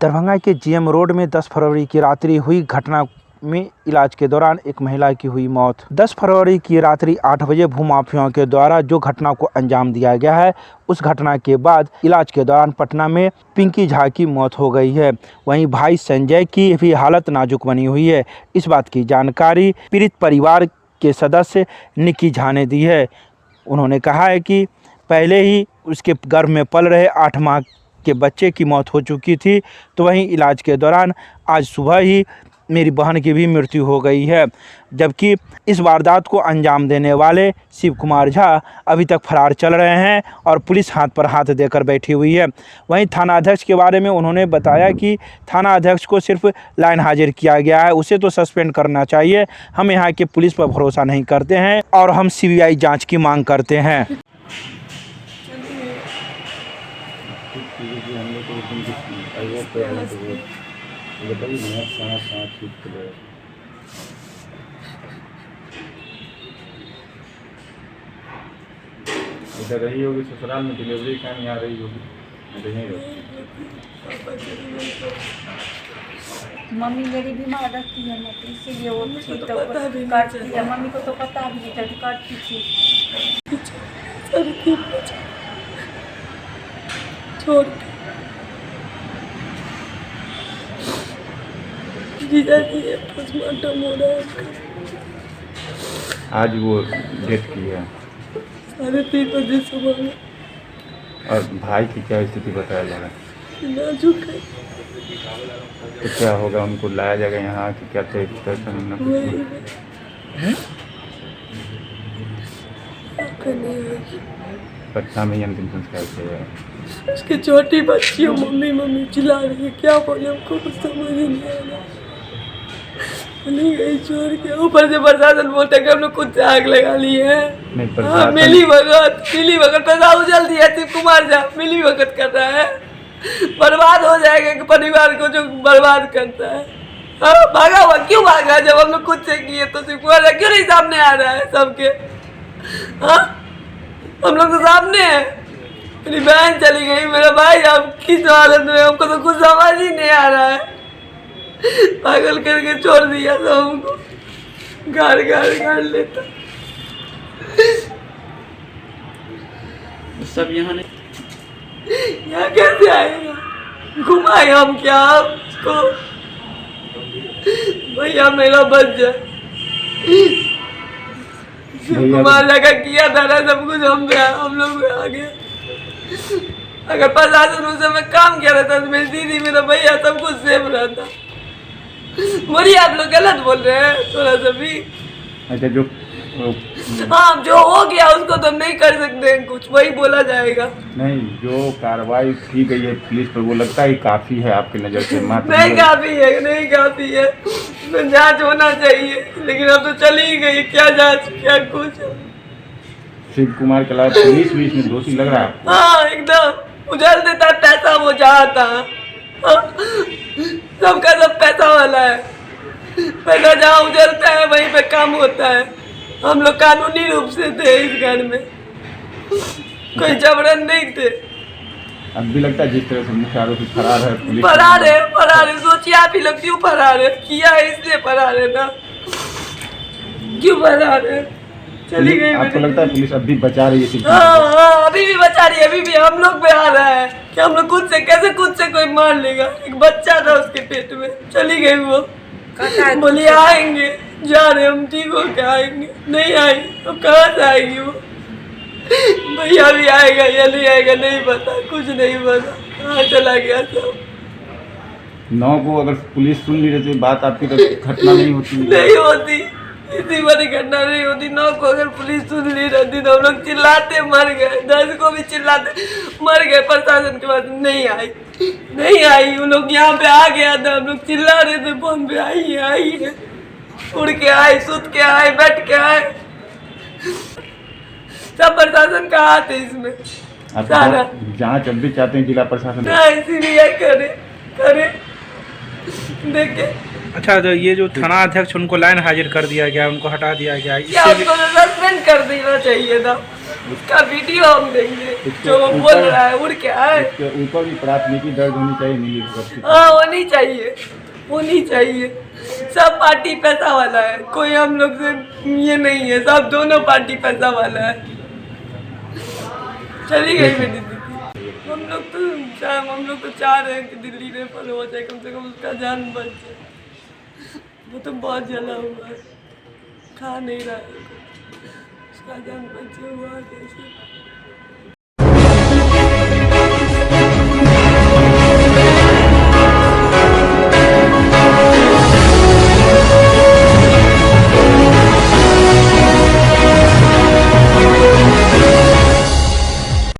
दरभंगा के GM road में 10 फरवरी की रात्रि हुई घटना में इलाज के दौरान एक महिला की हुई मौत। 10 फरवरी की रात्रि 8 बजे भूमाफियाओं के द्वारा जो घटना को अंजाम दिया गया है, उस घटना के बाद इलाज के दौरान पटना में पिंकी झा की मौत हो गई है। वहीं भाई संजय की भी हालत नाजुक बनी हुई है। इस बात की जानकारी पीड़ित परिवार के सदस्य निकी झा ने दी है। उन्होंने कहा है कि पहले ही उसके गर्भ में पल रहे 8 माह के बच्चे की मौत हो चुकी थी, तो वहीं इलाज के दौरान आज सुबह ही मेरी बहन की भी मृत्यु हो गई है। जबकि इस वारदात को अंजाम देने वाले शिव कुमार झा अभी तक फरार चल रहे हैं और पुलिस हाथ पर हाथ देकर बैठी हुई है। वहीं थाना अध्यक्ष के बारे में उन्होंने बताया कि थाना अध्यक्ष को सिर्फ लाइन हाजिर किया गया है, उसे तो सस्पेंड करना चाहिए। हम यहाँ के पुलिस पर भरोसा नहीं करते हैं और हम सीबीआई जाँच की मांग करते हैं। इधर रही होगी ससुराल में, डिलीवरी का नहीं आ रही होगी। मम्मी मेरी बीमार रहती है ना, तो इसीलिए वो काटती है। मम्मी को तो पता भी नहीं था कि काटती थी। छोड़ पोस्टमार्टम हो रहा है। आज वो डेथ की है 3:30 बजे सुबह में। और भाई की क्या स्थिति बताया जा रहा है? नाजुक है। तो क्या होगा, उनको लाया जाएगा यहाँ कि क्या पटना में ही अंतिम संस्कार किया जाएगा? उसकी छोटी बच्ची हो, मम्मी चिल्ला रही है, क्या बोले हमको कुछ समझ ही नहीं आ रहा। नहीं गई छोड़ के, ऊपर से प्रशासन बोलते कि हम लोग खुद से आग लगा ली है। मिली भगत पैसा उछल दिया। शिव कुमार झा मिली भगत कर रहा है, बर्बाद हो जाएगा कि परिवार को जो बर्बाद करता है। भागा हुआ क्यों भागा? जब हम लोग खुद से किए तो शिव कुमार झा क्यों नहीं सामने आ रहा है सबके? हम लोग तो सामने है। मेरी बहन चली गई, मेरा भाई अब किस हालत में, हमको तो कुछ समझ ही नहीं आ रहा है। पागल करके छोड़ दिया था हमको, गाड़ लेता सब यहाँ नहीं। यहाँ कैसे आएगा? घुमाए हम क्या उसको? भैया मेरा बच जाए। कुमार लगा किया था ना सब कुछ, हम लोग आ गए। अगर प्रशासन उस समय काम किया रहता तो मेरी दीदी मेरा भैया सब कुछ सेफ रहता। बोलिए, आप लोग गलत बोल रहे हैं थोड़ा सा भी। अच्छा, जो जो हो गया उसको तो हम नहीं कर सकते हैं कुछ, वही बोला जाएगा। नहीं, जो कार्रवाई की गई है पुलिस पर, वो लगता है काफी है आपकी नजर से? नहीं काफी है, तो जांच होना चाहिए, लेकिन अब तो चली ही गई, क्या जांच क्या कुछ। शिव कुमार के अलावा पुलिस भी इसमें दोषी लग रहा है? हाँ, एकदम उछल देता है पैसा, वो चाहता सबका सब पैसा वाला है। पैसा जहाँ उछलता है वहीं पे काम होता है। हम लोग कानूनी रूप से थे इस घर में, कोई जबरन नहीं थे। अब भी लगता है जिस तरह से मुख्य आरोपी फरार है, पुलिस फरार है। सोचिए आप ही लोग क्यों फरार है? किया है इसलिए फरार है ना, क्यों फरार है? चली गई। आपको लगता है पुलिस अभी बचा रही है? हाँ, अभी भी बचा रही है। अभी भी हम लोग पे आ रहा है कि हम लोग खुद से कोई मार लेगा। एक बच्चा था उसके पेट में, चली गई वो। बोली आएंगे, जा रहे हम, ठीक हो क्या आएंगे? नहीं आई, अब कहाँ से आएगी वो? भैया भी आएगा या नहीं आएगा नहीं पता, कुछ नहीं पता, कहाँ चला गया सब। 9 को अगर पुलिस सुन ली रहती बात आपकी, तो घटना नहीं होती। नहीं होती, इतनी बड़ी घटना नहीं होती। 9 को अगर पुलिस सुन ली रहती तो हम लोग चिल्लाते मर गए, 10 को भी चिल्लाते मर गए। प्रशासन के पास नहीं आई, उन लोग यहाँ पे आ गया था, हम लोग चिल्ला रहे थे फोन पे, आई है। उड़ के आए, सुत के आए, बैठ के आए, सब प्रशासन का हाथ है इसमें सारा। जांच अब भी चाहते हैं जिला प्रशासन? सीबीआई करे देखे। अच्छा, तो ये जो थाना अध्यक्ष उनको लाइन हाजिर कर दिया गया, उनको हटा दिया गया, क्या उसको सस्पेंड कर देना चाहिए था? उसका वीडियो हम देंगे जो वो बोल रहा है उड़ क्या है। उसके ऊपर भी प्राथमिकी दर्ज होनी चाहिए नीली हाँ होनी चाहिए, होनी चाहिए। सब पार्टी पैसा वाला है, कोई हम लोग से ये नहीं है, सब दोनों पार्टी पैसा वाला है। चली गई मेरी दीदी। हम लोग तो चाह रहे हैं कि दिल्ली रेफर हो जाए, कम से कम उसका जान बच जाए। वो तो बहुत जला हुआ है, खा नहीं रहा है, उसका जान बचे हुआ कैसे।